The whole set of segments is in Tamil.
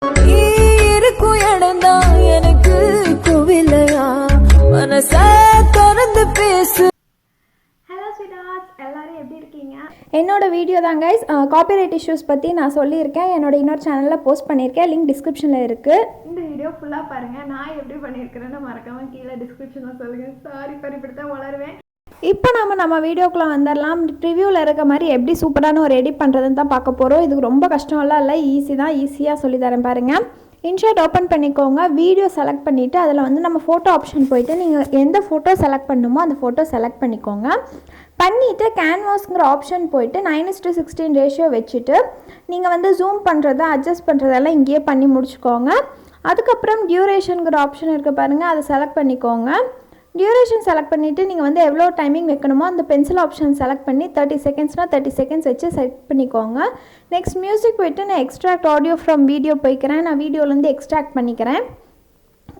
இருக்கும் இடம்தான் எனக்கு கோவிலையா மனச திறந்து பேசு. எல்லாரும் எப்படி இருக்கீங்க? என்னோட வீடியோ தான் கைஸ், காப்பிரைட் இஷ்யூஸ் பற்றி நான் சொல்லியிருக்கேன். என்னோட இன்னொரு சேனலில் போஸ்ட் பண்ணியிருக்கேன், லிங்க் டிஸ்கிரிப்ஷனில் இருக்குது. இந்த வீடியோ ஃபுல்லாக பாருங்கள். நான் எப்படி பண்ணியிருக்கிறேன்னு மறக்காமல் கீழே டிஸ்கிரிப்ஷனில் சொல்லுங்கள். சாரி இப்படித்தான் வளருவேன். இப்போ நம்ம வீடியோக்குள்ளே வந்துடலாம். ரிவ்யூவில் இருக்க மாதிரி எப்படி சூப்பரான ஒரு எடிட் பண்ணுறதுன்னு தான் பார்க்க போகிறோம். இதுக்கு ரொம்ப கஷ்டம்லாம் இல்லை, ஈஸி தான். ஈஸியாக சொல்லித்தரேன் பாருங்கள். இன்ஷாட் ஓப்பன் பண்ணிக்கோங்க. வீடியோ செலக்ட் பண்ணிவிட்டு அதில் வந்து நம்ம ஃபோட்டோ ஆப்ஷன் போய்ட்டு நீங்கள் எந்த ஃபோட்டோ செலக்ட் பண்ணணுமோ அந்த ஃபோட்டோ செலக்ட் பண்ணிக்கோங்க. பண்ணிவிட்டு கேன்வாஸ்ங்கிற ஆப்ஷன் போய்ட்டு 9:16 ரேஷியோ வச்சுட்டு நீங்கள் வந்து ஜூம் பண்ணுறதை அட்ஜஸ்ட் பண்ணுறதெல்லாம் இங்கேயே பண்ணி முடிச்சுக்கோங்க. அதுக்கப்புறம் டியூரேஷனுங்கிற ஆப்ஷன் இருக்குது பாருங்கள், அதை செலக்ட் பண்ணிக்கோங்க. டியூரேஷன் செலக்ட் பண்ணிவிட்டு நீங்கள் வந்து எவ்வளோ டைமிங் வைக்கணுமோ அந்த பென்சில் ஆப்ஷன் செலக்ட் பண்ணி 30 செகண்ட்ஸ்னால் 30 செகண்ட்ஸ் வச்சு செட் பண்ணிக்கோங்க. நெக்ஸ்ட் மியூசிக் போய்ட்டு நான் எக்ஸ்ட்ராக்ட் ஆடியோ ஃப்ரம் வீடியோ போய்க்கிறேன். நான் வீடியோலேருந்து எக்ஸ்ட்ராக்ட் பண்ணிக்கிறேன்.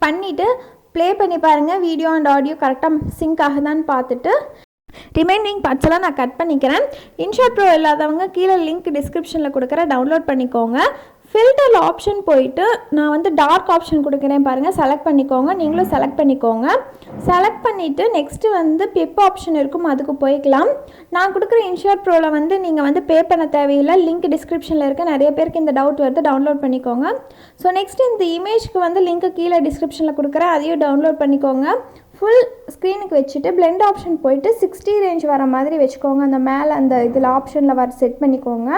பண்ணிவிட்டு ப்ளே பண்ணி பாருங்கள், வீடியோ அண்ட் ஆடியோ கரெக்டாக சிங்க் ஆகுதான்னு பார்த்துட்டு ரிமைனிங் பார்ட்ஸ்லாம் நான் கட் பண்ணிக்கிறேன். இன்ஷாட் ப்ரோ இல்லாதவங்க கீழே லிங்க் டிஸ்கிரிப்ஷனில் கொடுக்குற டவுன்லோட் பண்ணிக்கோங்க. ஃபில்டர் ஆப்ஷன் போயிட்டு நான் வந்து டார்க் ஆப்ஷன் கொடுக்குறேன் பாருங்கள், செலக்ட் பண்ணிக்கோங்க. நீங்களும் செலக்ட் பண்ணிக்கோங்க. செலக்ட் பண்ணிவிட்டு நெக்ஸ்ட்டு வந்து பிப் ஆப்ஷன் இருக்கும், அதுக்கு போய்க்கலாம். நான் கொடுக்குற இன்ஷாட் ப்ரோவில் வந்து நீங்கள் வந்து பே பண்ண தேவையில்லை, லிங்க் டிஸ்கிரிப்ஷனில் இருக்க. நிறைய பேருக்கு இந்த டவுட் வருது, டவுன்லோட் பண்ணிக்கோங்க. ஸோ நெக்ஸ்ட் இந்த இமேஜ்க்கு வந்து லிங்க்கு கீழே டிஸ்கிரிப்ஷனில் கொடுக்குறேன், அதையும் டவுன்லோட் பண்ணிக்கோங்க. ஃபுல் ஸ்க்ரீனுக்கு வச்சுட்டு பிளெண்ட் ஆப்ஷன் போயிட்டு 60 ரேஞ்ச் வர மாதிரி வச்சுக்கோங்க. அந்த மேலே அந்த இதில் ஆப்ஷனில் வர செட் பண்ணிக்கோங்க.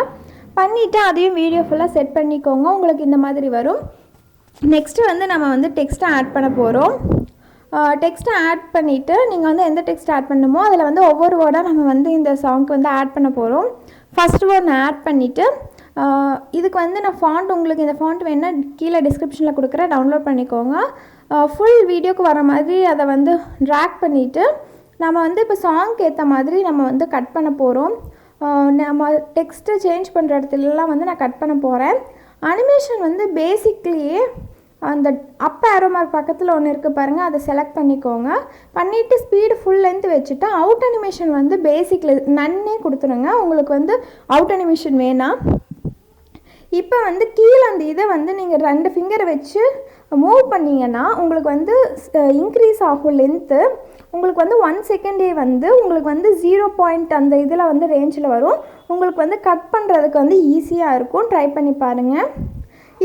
பண்ணிவிட்டு அதையும் வீடியோ ஃபுல்லாக செட் பண்ணிக்கோங்க. உங்களுக்கு இந்த மாதிரி வரும். நெக்ஸ்ட்டு வந்து நம்ம வந்து டெக்ஸ்ட்டை ஆட் பண்ண போகிறோம். டெக்ஸ்ட்டை ஆட் பண்ணிவிட்டு நீங்கள் வந்து எந்த டெக்ஸ்ட் ஆட் பண்ணணுமோ அதில் வந்து ஒவ்வொரு வேர்டாக நம்ம வந்து இந்த சாங்க்கு வந்து ஆட் பண்ண போகிறோம். ஃபஸ்ட் வேர்ட் நான் ஆட் பண்ணிவிட்டு இதுக்கு வந்து நான் ஃபாண்ட், உங்களுக்கு இந்த ஃபாண்ட் வேணுன்னா கீழே டிஸ்கிரிப்ஷனில் கொடுக்குறேன், டவுன்லோட் பண்ணிக்கோங்க. ஃபுல் வீடியோக்கு வர மாதிரி அதை வந்து ட்ராக் பண்ணிவிட்டு நம்ம வந்து இப்போ சாங்க்கு ஏற்ற மாதிரி நம்ம வந்து கட் பண்ண போகிறோம். நம்ம டெக்ஸ்ட்டு சேஞ்ச் பண்ணுற இடத்துலலாம் வந்து நான் கட் பண்ண போகிறேன். அனிமேஷன் வந்து பேசிக்லியே அந்த அப் ஆரோ மார்க் பக்கத்தில் ஒன்று இருக்குது பாருங்கள், அதை செலக்ட் பண்ணிக்கோங்க. பண்ணிவிட்டு ஸ்பீடு ஃபுல் லென்த் வச்சுட்டு அவுட் அனிமேஷன் வந்து பேசிக்கில் நன்னே கொடுத்துருங்க. உங்களுக்கு வந்து அவுட் அனிமேஷன் வேணாம். இப்போ வந்து கீழே அந்த இதை வந்து நீங்கள் 2 ஃபிங்கரை வச்சு மூவ் பண்ணிங்கன்னா உங்களுக்கு வந்து இன்க்ரீஸ் ஆகும் லென்த்து. உங்களுக்கு வந்து 1 செகண்டே வந்து உங்களுக்கு வந்து 0 அந்த இதில் வந்து ரேஞ்சில் வரும். உங்களுக்கு வந்து கட் பண்ணுறதுக்கு வந்து ஈஸியாக இருக்கும். ட்ரை பண்ணி பாருங்கள்.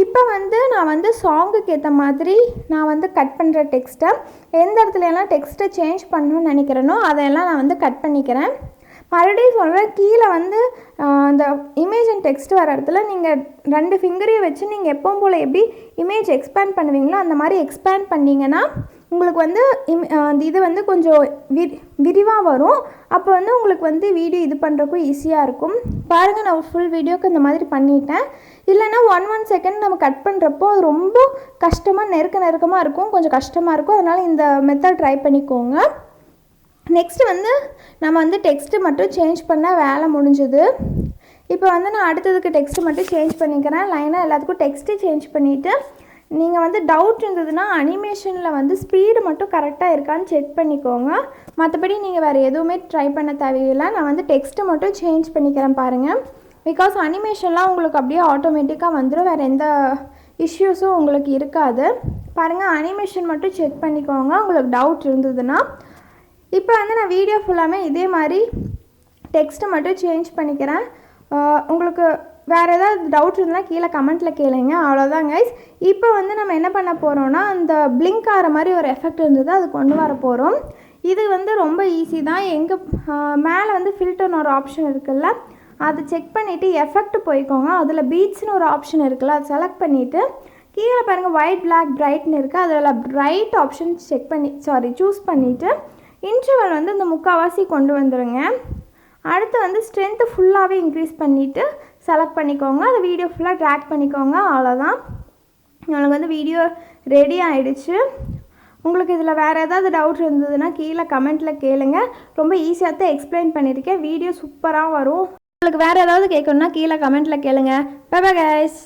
இப்போ வந்து நான் வந்து சாங்குக்கு ஏற்ற மாதிரி நான் வந்து கட் பண்ணுற டெக்ஸ்ட்டை எந்த இடத்துலலாம் டெக்ஸ்ட்டை சேஞ்ச் பண்ணணும்னு நினைக்கிறேனோ அதையெல்லாம் நான் வந்து கட் பண்ணிக்கிறேன். மறுபடியும் சொல்கிறேன், கீழே வந்து அந்த இமேஜ் அண்ட் டெக்ஸ்ட் வர இடத்துல நீங்கள் 2 ஃபிங்கரையும் வச்சு நீங்கள் எப்பவும் போல் எப்படி இமேஜ் எக்ஸ்பேண்ட் பண்ணுவீங்களோ அந்த மாதிரி எக்ஸ்பேண்ட் பண்ணிங்கன்னா உங்களுக்கு வந்து அந்த இது வந்து கொஞ்சம் விரிவாக வரும். அப்போ வந்து உங்களுக்கு வந்து வீடியோ இது பண்ணுறக்கும் ஈஸியாக இருக்கும். பாருங்கள், நான் ஃபுல் வீடியோக்கு இந்த மாதிரி பண்ணிட்டேன். இல்லைன்னா 1 செகண்ட் நம்ம கட் பண்ணுறப்போ அது ரொம்ப கஷ்டமாக நெருக்கமாக இருக்கும், கொஞ்சம் கஷ்டமாக இருக்கும். அதனால் இந்த மெத்தட் ட்ரை பண்ணிக்கோங்க. நெக்ஸ்ட்டு வந்து நம்ம வந்து டெக்ஸ்ட்டு மட்டும் சேஞ்ச் பண்ண வேலை முடிஞ்சுது. இப்போ வந்து நான் அடுத்ததுக்கு டெக்ஸ்ட்டு மட்டும் சேஞ்ச் பண்ணிக்கிறேன். லைனாக எல்லாத்துக்கும் டெக்ஸ்ட்டு சேஞ்ச் பண்ணிவிட்டு நீங்கள் வந்து டவுட் இருந்ததுன்னா அனிமேஷனில் வந்து ஸ்பீடு மட்டும் கரெக்டாக இருக்கான்னு செக் பண்ணிக்கோங்க. மற்றபடி நீங்கள் வேறு எதுவுமே ட்ரை பண்ண தேவையில்லை. நான் வந்து டெக்ஸ்ட்டு மட்டும் சேஞ்ச் பண்ணிக்கிறேன் பாருங்கள். பிகாஸ் அனிமேஷன்லாம் உங்களுக்கு அப்படியே ஆட்டோமேட்டிக்காக வந்துடும், வேறு எந்த இஷ்யூஸும் உங்களுக்கு இருக்காது. பாருங்கள், அனிமேஷன் மட்டும் செக் பண்ணிக்கோங்க உங்களுக்கு டவுட் இருந்ததுன்னா. இப்போ வந்து நான் வீடியோ ஃபுல்லாமே இதே மாதிரி டெக்ஸ்ட்டை மட்டும் சேஞ்ச் பண்ணிக்கிறேன். உங்களுக்கு வேறு ஏதாவது டவுட் இருந்தால் கீழே கமெண்ட்டில் கேளுங்க. அவ்வளோதான் கைஸ். இப்போ வந்து நம்ம என்ன பண்ண போகிறோன்னா அந்த பிளிங்க் ஆகிற மாதிரி ஒரு எஃபெக்ட் இருந்தது, அது கொண்டு வர போகிறோம். இது வந்து ரொம்ப ஈஸி தான். எங்கள் மேலே வந்து ஃபில்டர்னு ஒரு ஆப்ஷன் இருக்குல்ல, அதை செக் பண்ணிவிட்டு எஃபெக்ட் போய்க்கோங்க. அதில் பீட்ஸ்னு ஒரு ஆப்ஷன் இருக்குல்ல, அதை செலக்ட் பண்ணிவிட்டு கீழே பாருங்கள் ஒயிட் பிளாக் பிரைட்னு இருக்குது, அதில் பிரைட் ஆப்ஷன் சூஸ் பண்ணிவிட்டு இன்டர்வல் வந்து இந்த 3/4 கொண்டு வந்துடுங்க. அடுத்து வந்து ஸ்ட்ரென்த்து ஃபுல்லாகவே இன்க்ரீஸ் பண்ணிவிட்டு செலக்ட் பண்ணிக்கோங்க. அது வீடியோ ஃபுல்லாக ட்ராக் பண்ணிக்கோங்க. அவ்வளோதான், உங்களுக்கு வந்து வீடியோ ரெடி ஆகிடுச்சு. உங்களுக்கு இதில் வேறு ஏதாவது டவுட் இருந்ததுன்னா கீழே கமெண்ட்டில் கேளுங்க. ரொம்ப ஈஸியாக தான் எக்ஸ்பிளைன் பண்ணியிருக்கேன். வீடியோ சூப்பராக வரும். உங்களுக்கு வேறு ஏதாவது கேட்கணுன்னா கீழே கமெண்ட்டில் கேளுங்க. Bye bye guys.